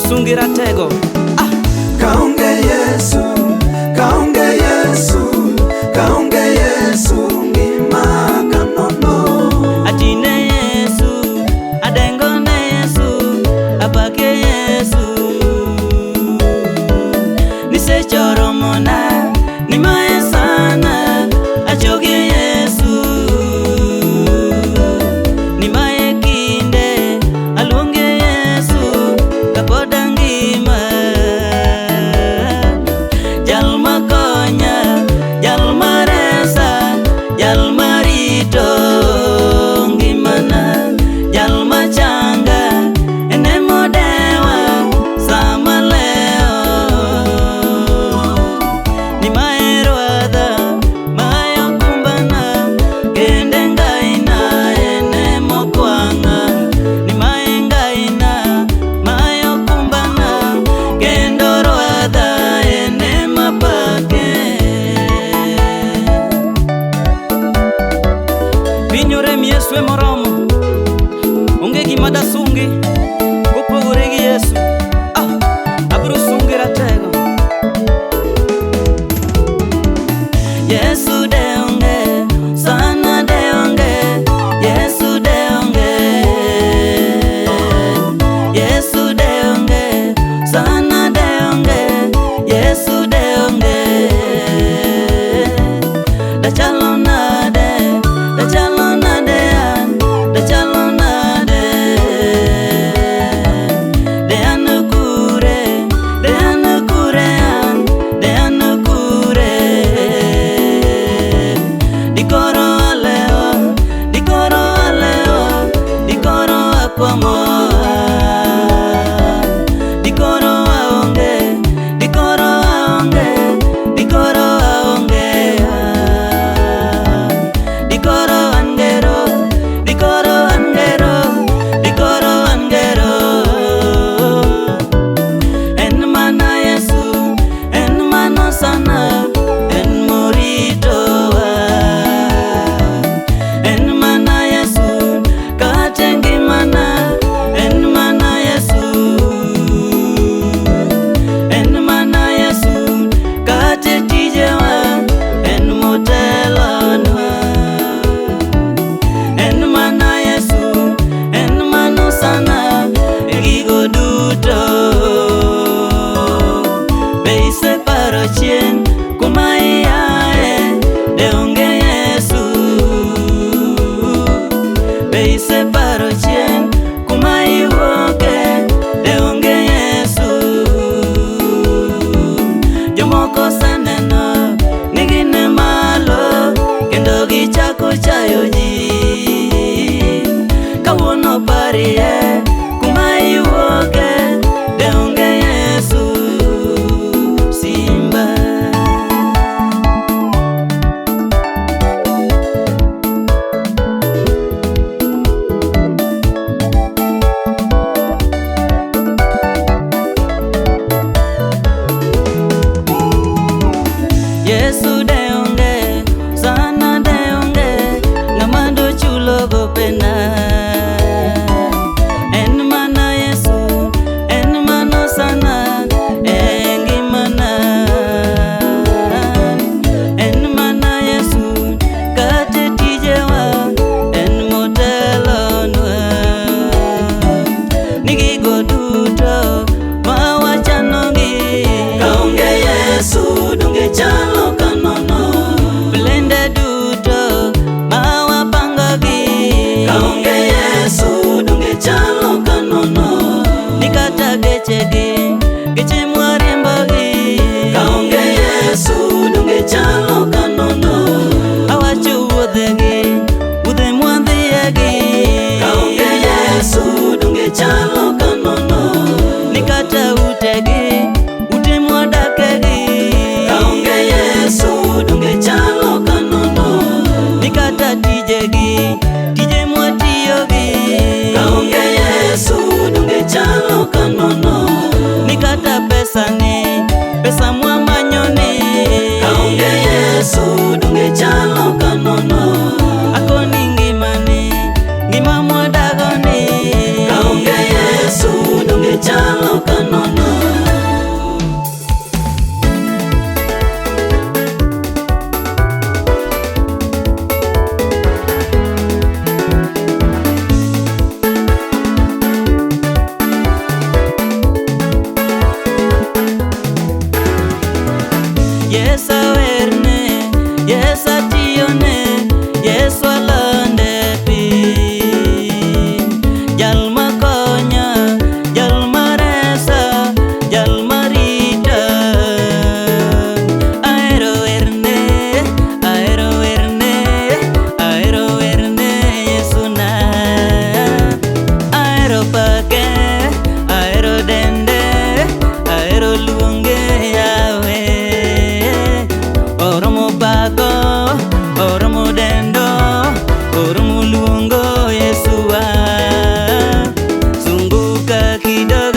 sungi ratego. Kaonge Yesu, kaonge Yesu, kaonge Yesu, ngima kanono. Atine Yesu, adengone Yesu, apake Yesu. Nise choro mona, nimae sana, achoge Yesu. Nimae kinde, alunge Yesu, kapoda ngima. Jalma konya, jalma resa, jalma rito ngimana, jalma changa, enemo dewa sama leo. Nimae ruadha, mayo kumbana, kende ngaina, enemo kwanga. Nimae ngaina, mayo kumbana, kendo ruadha, enema pake. Vinyore Yesu moromo, onge gima dasungi kopogore gi Yesu. Abro sungi ratego. Yesu de onge, sana de onge, Yesu de onge. Yesu de onge, sana de onge, Yesu de onge. Da chalo nade, da chalo nade an, da chalo nade. De an kure an, de an kure. Dikoro aleo, dikoro aleo, dikoro akwamo. Dikoro aonge, dikoro aonge, dikoro aonge. Dikoro angero, dikoro angero, dikoro angero. En mana Yesu, en mano sana, en morito. En mana Yesu, katengi mana, en mana Yesu. En mana Yesu, kate tijewa, en motelonwa. En mana Yesu, en mano sana, gigo duto. Beise paro chien, kuma iae, de onge Yesu. Beise paro chien, kuma iwoke, de onge Yesu. Jomoko saneno, nigine malo, kendo gichako chayo ji. Kawuono parie, kuma iwoke, de onge Yesu. Simba. Yesu de onge, sana de onge, ngamando chulo gopena. En mana Yesu, en mano sana, engimana. En mana Yesu, kate tijewa, en motelonwa. Nigigo duto, mawachanogi. Kaonge Yesu, donge chalo kanono. Blende duto, mawapangogi. Kaonge Yesu, donge chalo kanono. Nikata gechegi, geche mwariembogi. Kaonge Yesu, donge chalo kanono. Awacho wuodhegi, wuodhe mwadhiegi. Kaonge Yesu, donge chalo kanono. Nikata dakika kidogo